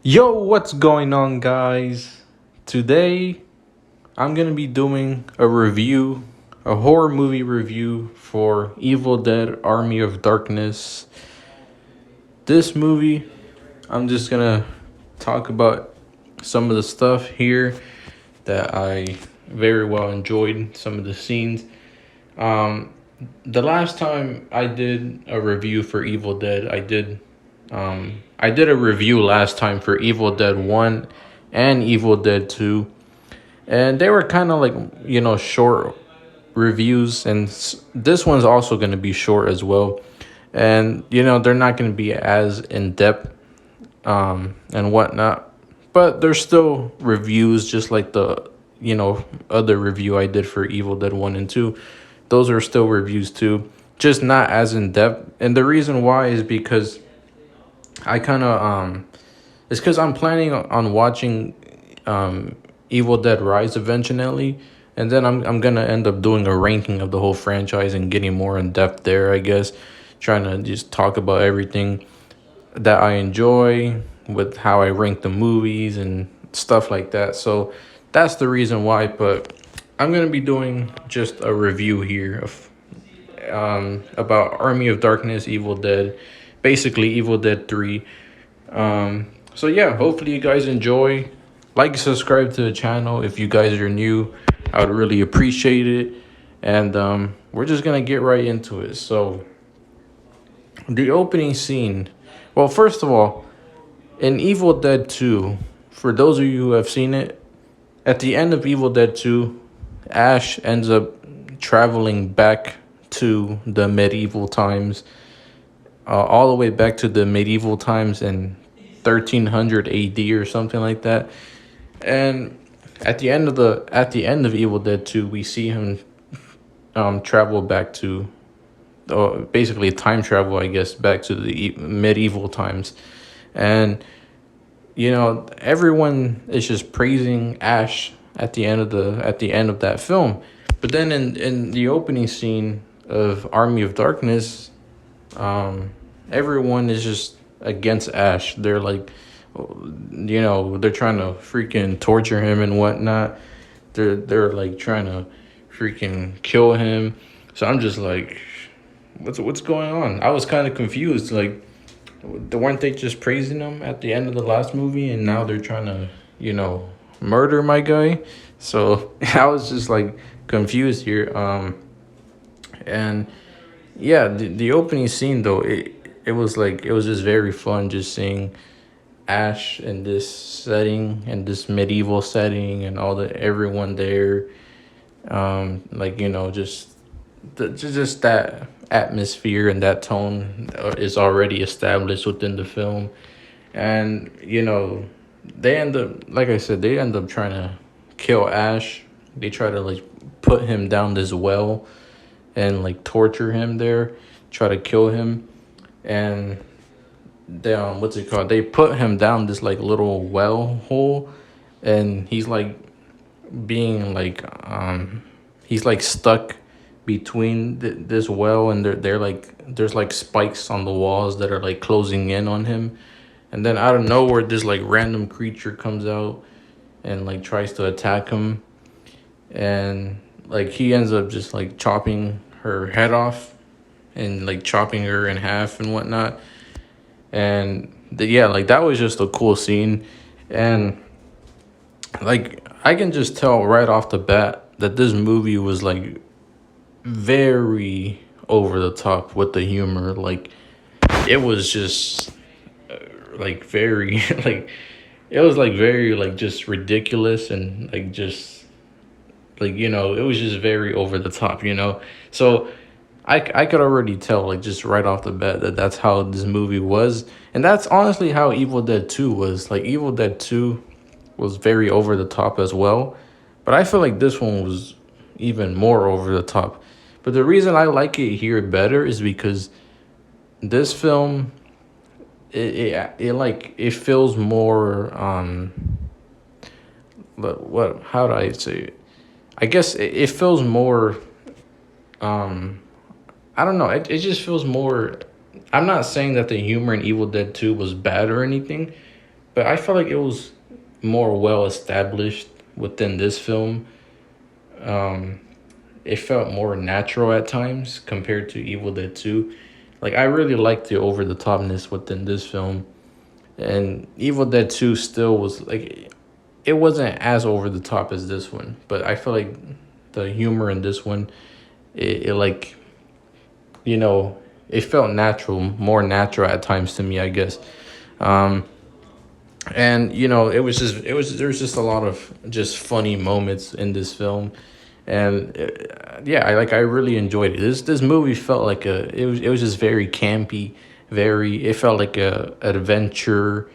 Yo, what's going on, guys? Today, I'm gonna be doing a review, a horror movie review for Evil Dead Army of Darkness. This movie, I'm just gonna talk about some of the stuff here that I very well enjoyed, some of the scenes. Um, the last time I did a review for Evil Dead, I did a review last time for Evil Dead 1 and Evil Dead 2, and they were kind of like, short reviews, and this one's also going to be short as well. And they're not going to be as in depth and whatnot, but they're still reviews just like the other review I did for Evil Dead 1 and 2. Those are still reviews too, just not as in depth. And the reason why is because I kind of it's because I'm planning on watching Evil Dead Rise eventually, and then I'm gonna end up doing a ranking of the whole franchise and getting more in depth there. I guess trying to just talk about everything that I enjoy with how I rank the movies and stuff like that. So that's the reason why. But I'm gonna be doing just a review here of about Army of Darkness, Evil Dead, basically Evil Dead 3. So yeah, hopefully you guys enjoy. Like, subscribe to the channel if you guys are new. I would really appreciate it. And we're just gonna get right into it. So the opening scene. Well, first of all, in Evil Dead 2, for those of you who have seen it, at the end of Evil Dead 2, Ash ends up traveling back to the medieval times, all the way back to the medieval times in 1300 AD or something like that. And at the end of Evil Dead 2, we see him travel back to basically time travel, I guess, back to the medieval times. And everyone is just praising Ash at the end of that film. But then in the opening scene of Army of Darkness, everyone is just against Ash. They're like, they're trying to freaking torture him and whatnot. They're like trying to freaking kill him. So I'm just like, what's going on? I was kind of confused. Like, weren't they just praising him at the end of the last movie, and now they're trying to, murder my guy? So I was just like confused here. And yeah, the opening scene though, it was like, it was just very fun just seeing Ash in this setting and this medieval setting and all the everyone there, like just that atmosphere and that tone is already established within the film. And they end up, like I said, they end up trying to kill Ash. They try to like put him down this well and like torture him there, try to kill him. And they what's it called, they put him down this like little well hole, and he's like being like he's like stuck between this well, and they're like, there's like spikes on the walls that are like closing in on him. And then out of nowhere, this like random creature comes out and like tries to attack him, and like he ends up just like chopping her head off and like chopping her in half and whatnot. And yeah, like that was just a cool scene. And like I can just tell right off the bat that this movie was like very over the top with the humor. Like it was just like very like, it was like very like just ridiculous, and like just like, it was just very over the top. So I could already tell, like, just right off the bat, that that's how this movie was. And that's honestly how Evil Dead 2 was. Like, Evil Dead 2 was very over the top as well. But I feel like this one was even more over the top. But the reason I like it here better is because this film, it like, it feels more, but what, how do I say it? I guess it feels more, um, I don't know. It just feels more. I'm not saying that the humor in Evil Dead 2 was bad or anything, but I felt like it was more well established within this film. Um, it felt more natural at times compared to Evil Dead 2. Like I really liked the over the topness within this film. And Evil Dead 2 still was like it wasn't as over the top as this one, but I feel like the humor in this one it like you know, it felt natural, more natural at times to me, I guess. Um and there's just a lot of just funny moments in this film, and yeah, I really enjoyed it. This movie felt like it was just very campy, very it felt like a adventure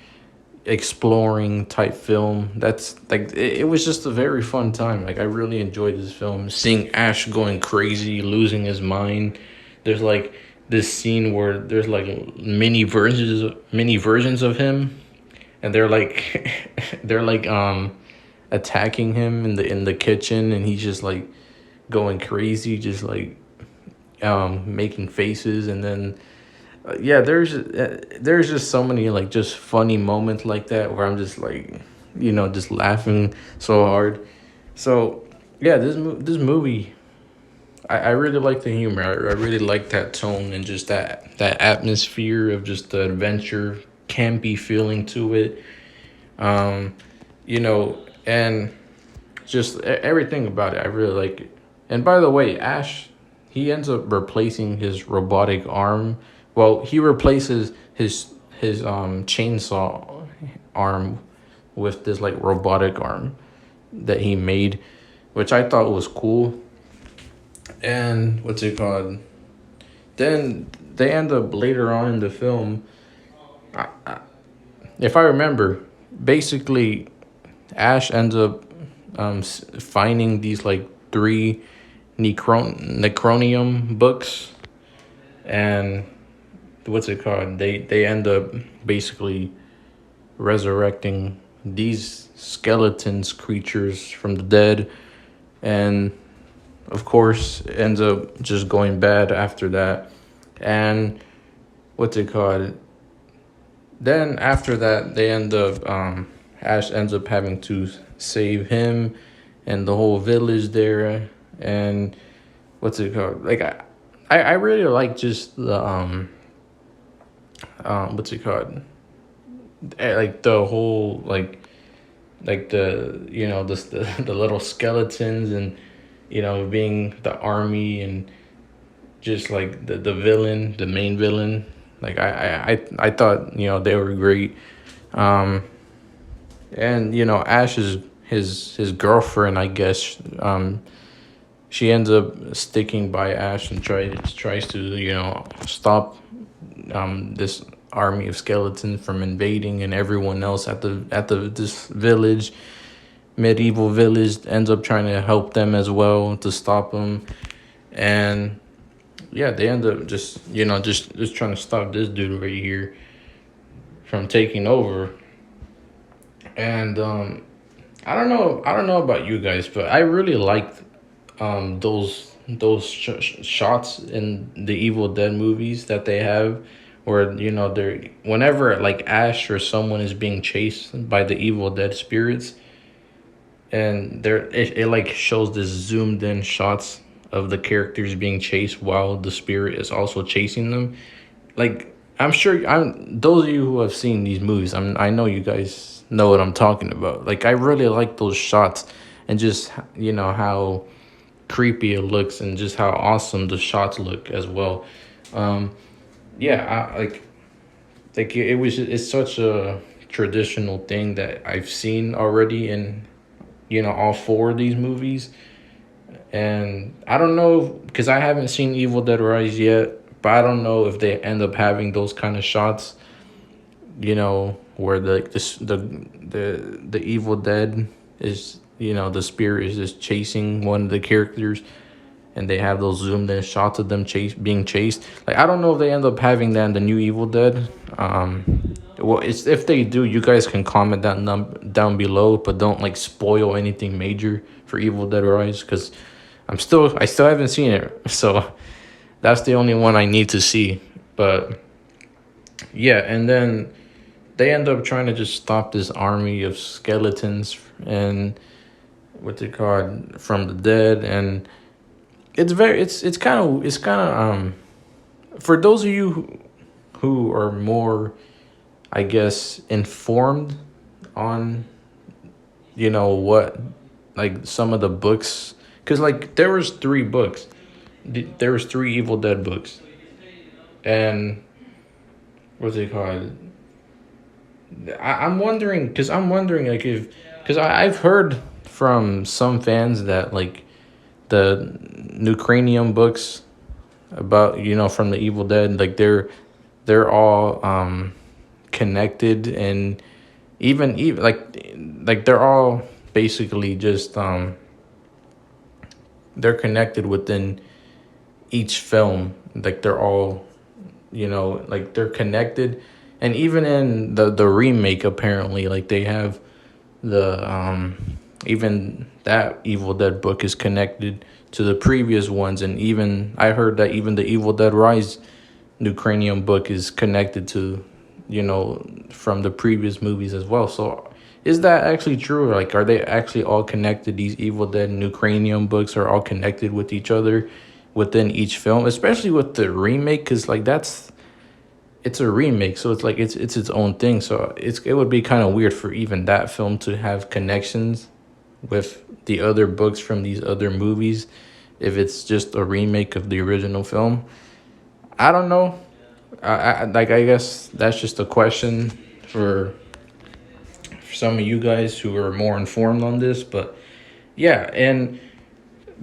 exploring type film. That's like it was just a very fun time. Like I really enjoyed this film, seeing Ash going crazy, losing his mind. There's like this scene where there's like many versions of him, and they're like they're like attacking him in the kitchen, and he's just like going crazy, just like making faces. And then yeah, there's just so many like just funny moments like that where I'm just like just laughing so hard. So yeah, this movie, I really like the humor. I really like that tone and just that atmosphere of just the adventure campy feeling to it. um and just everything about it, I really like it. And by the way, Ash, he ends up replacing his robotic arm. Well, he replaces his chainsaw arm with this like robotic arm that he made, which I thought was cool. And what's it called? Then they end up later on in the film, if I remember, basically Ash ends up finding these like three Necronium books, and what's it called? They end up basically resurrecting these skeletons creatures from the dead, and of course ends up just going bad after that. And what's it called? Then after that, they end up Ash ends up having to save him and the whole village there. And what's it called? Like I really like just the what's it called? Like the whole like the the little skeletons, and being the army, and just like the villain, the main villain. Like I thought they were great. Um, and Ash's his girlfriend, I guess. She ends up sticking by Ash and tries to stop this army of skeletons from invading, and everyone else at the this village, medieval village, ends up trying to help them as well to stop them. And yeah, they end up just trying to stop this dude right here from taking over. And I don't know about you guys, but I really liked those shots in the Evil Dead movies that they have, where they're whenever like Ash or someone is being chased by the Evil Dead spirits, and it like shows this zoomed in shots of the characters being chased while the spirit is also chasing them. Like I'm sure I'm those of you who have seen these movies, I know you guys know what I'm talking about. Like I really like those shots, and just how creepy it looks, and just how awesome the shots look as well. Um, yeah, like it's such a traditional thing that I've seen already in all four of these movies. And I don't know, because I haven't seen Evil Dead Rise yet, but I don't know if they end up having those kind of shots, where the Evil Dead is, the spirit is just chasing one of the characters, and they have those zoomed in shots of them being chased. Like I don't know if they end up having that in the new Evil Dead. Well, if they do, you guys can comment down below, but don't like spoil anything major for Evil Dead Rise, because I still haven't seen it, so that's the only one I need to see. But yeah, and then they end up trying to just stop this army of skeletons and what's it called from the dead. And it's kind of for those of you who are more, I guess, informed on, what, like, some of the books, because, like, there was three books. There was three Evil Dead books, and what's it called? I'm wondering, like, if, because I've heard from some fans that, like, the New Cranium books about, from the Evil Dead, like, they're all connected, and even like they're all basically just they're connected within each film. Like, they're all, like, they're connected. And even in the remake, apparently, like, they have the even that Evil Dead book is connected to the previous ones. And even I heard that even the Evil Dead Rise New Cranium book is connected to, from the previous movies as well. So is that actually true? Like, are they actually all connected? These Evil Dead New Cranium books are all connected with each other within each film, especially with the remake, because, like, it's a remake, so it's like it's its own thing. So it would be kind of weird for even that film to have connections with the other books from these other movies if it's just a remake of the original film. I don't know. I guess that's just a question for some of you guys who are more informed on this. But yeah, and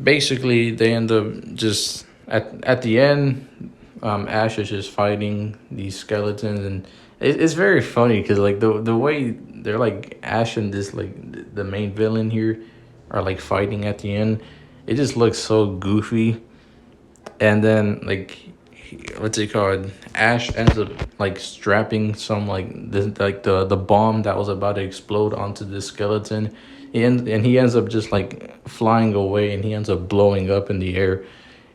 basically they end up just at the end, Ash is just fighting these skeletons, and it's very funny because, like, the way they're, like, Ash and this, like, the main villain here are, like, fighting at the end. It just looks so goofy. And then, like, what's it called? Ash ends up, like, strapping some, like, the bomb that was about to explode onto the skeleton, and he ends up just, like, flying away, and he ends up blowing up in the air.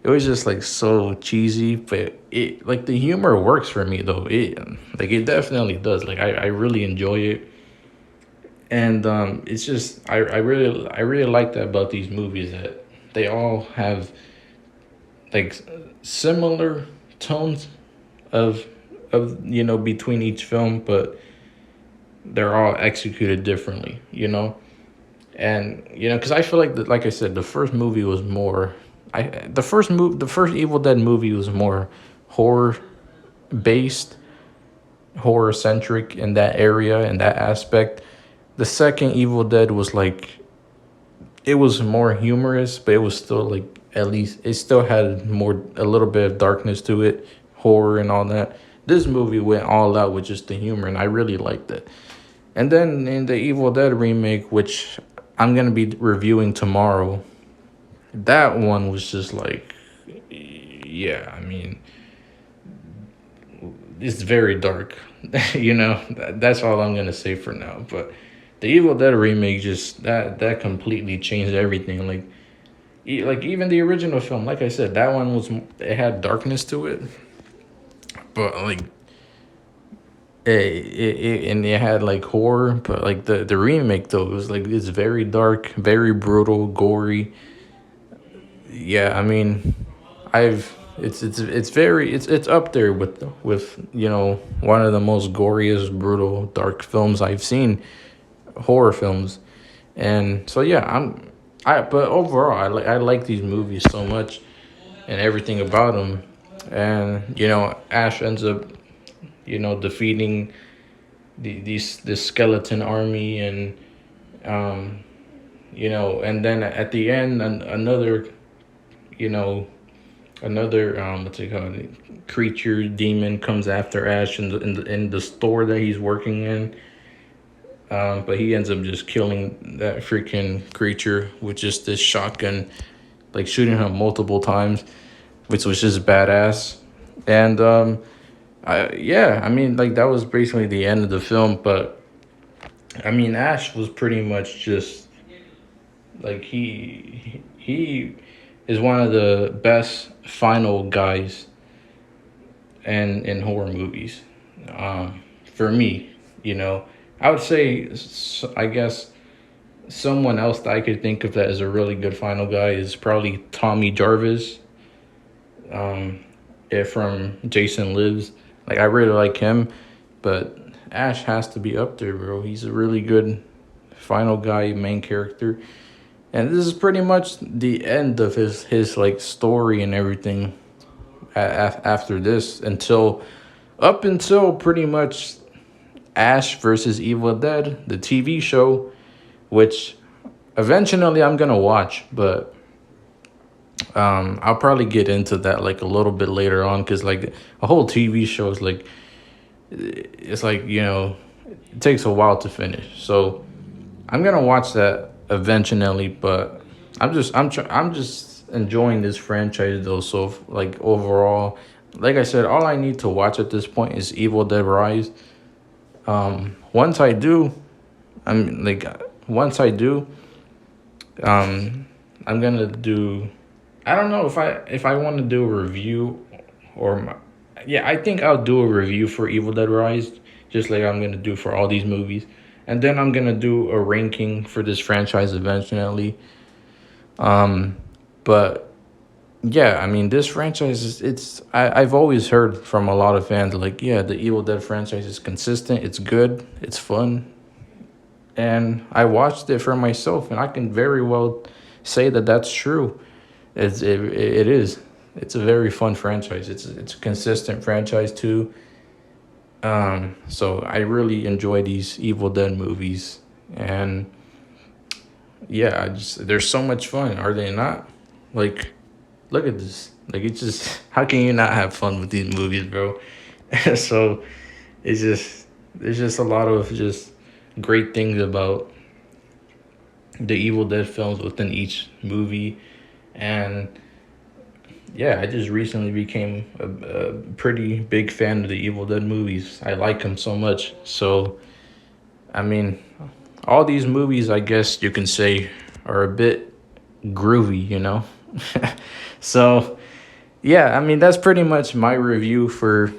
It was just, like, so cheesy, but it, like, the humor works for me though. It definitely does. Like, I really enjoy it. And it's just I really like that about these movies, that they all have, like, similar tones of between each film, but they're all executed differently. And because I feel like like I said, the first movie was more, the first Evil Dead movie was more horror based, horror centric in that area, in that aspect. The second Evil Dead was, like, it was more humorous, but it was still, like, at least it still had a little bit of darkness to it, horror and all that. This movie went all out with just the humor, and I really liked it. And then in the Evil Dead remake, which I'm gonna be reviewing tomorrow, that one was just like, yeah, I mean, it's very dark. That's all I'm gonna say for now. But the Evil Dead remake, just that completely changed everything. Like even the original film, like I said, that one it had darkness to it, but, like, and it had, like, horror. But, like, the remake though, it was, like, it's very dark, very brutal, gory. Yeah, I mean, I've it's very it's up there with one of the most goriest, brutal, dark films I've seen, horror films. And so yeah, but overall I like these movies so much and everything about them. And Ash ends up defeating this skeleton army. And and then at the end, another you know another what's it called, creature demon comes after Ash in the store that he's working in. But he ends up just killing that freaking creature with just this shotgun, like, shooting him multiple times, which was just badass. And I mean, like, that was basically the end of the film. But I mean, Ash was pretty much just, like, he is one of the best final guys in horror movies, for me. You know, I would say, I guess, someone else that I could think of that is a really good final guy is probably Tommy Jarvis, from Jason Lives. Like, I really like him, but Ash has to be up there, bro. He's a really good final guy, main character. And this is pretty much the end of his like story and everything after this, until up until pretty much Ash versus Evil Dead, the TV show, which eventually I'm gonna watch, but I'll probably get into that like a little bit later on, because like a whole TV show is like, it's like, you know, it takes a while to finish. So I'm gonna watch that eventually, but I'm just enjoying this franchise though. So like overall, like I said, all I need to watch at this point is Evil Dead Rise. Once I do, I'm like once I do, I'm gonna do. I don't know if I want to do a review or yeah, I think I'll do a review for Evil Dead Rise, just like I'm gonna do for all these movies, and then I'm gonna do a ranking for this franchise eventually. But yeah, I mean, this franchise is I've always heard from a lot of fans like, yeah, the Evil Dead franchise is consistent, it's good, it's fun, and I watched it for myself, and I can very well say that that's true. It is. It's a very fun franchise. It's a consistent franchise too. So I really enjoy these Evil Dead movies, and yeah, they're so much fun, are they not? Like, look at this. Like, it's just, how can you not have fun with these movies, bro? So it's just, there's just a lot of just great things about the Evil Dead films within each movie. And yeah, I just recently became a pretty big fan of the Evil Dead movies. I like them so much. So, I mean, all these movies, I guess you can say, are a bit groovy, you know? So, yeah, I mean, that's pretty much my review for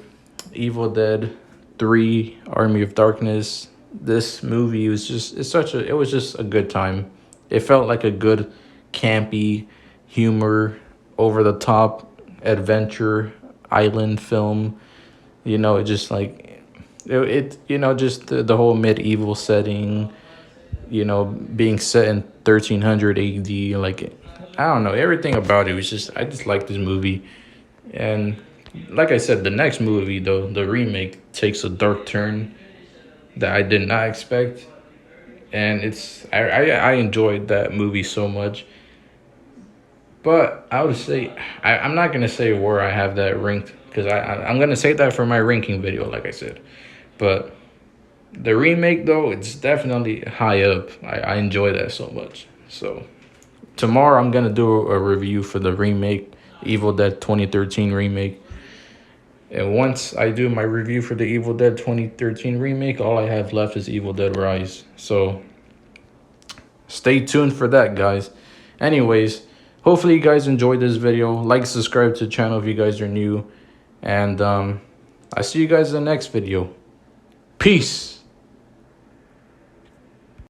Evil Dead 3 Army of Darkness. This movie was just, it was just a good time. It felt like a good campy humor, over the top adventure island film. You know, it just like it you know, just the whole medieval setting, you know, being set in 1300 AD, like I don't know, everything about it was just, I just like this movie. And like I said, the next movie though, the remake, takes a dark turn that I did not expect. And I enjoyed that movie so much. But I would say, I'm not going to say where I have that ranked, because I'm going to say that for my ranking video, like I said. But the remake, though, it's definitely high up. I enjoy that so much. So tomorrow I'm going to do a review for the remake, Evil Dead 2013 remake. And once I do my review for the Evil Dead 2013 remake, all I have left is Evil Dead Rise. So stay tuned for that, guys. Anyways, hopefully you guys enjoyed this video. Like, subscribe to the channel if you guys are new. And I see you guys in the next video. Peace.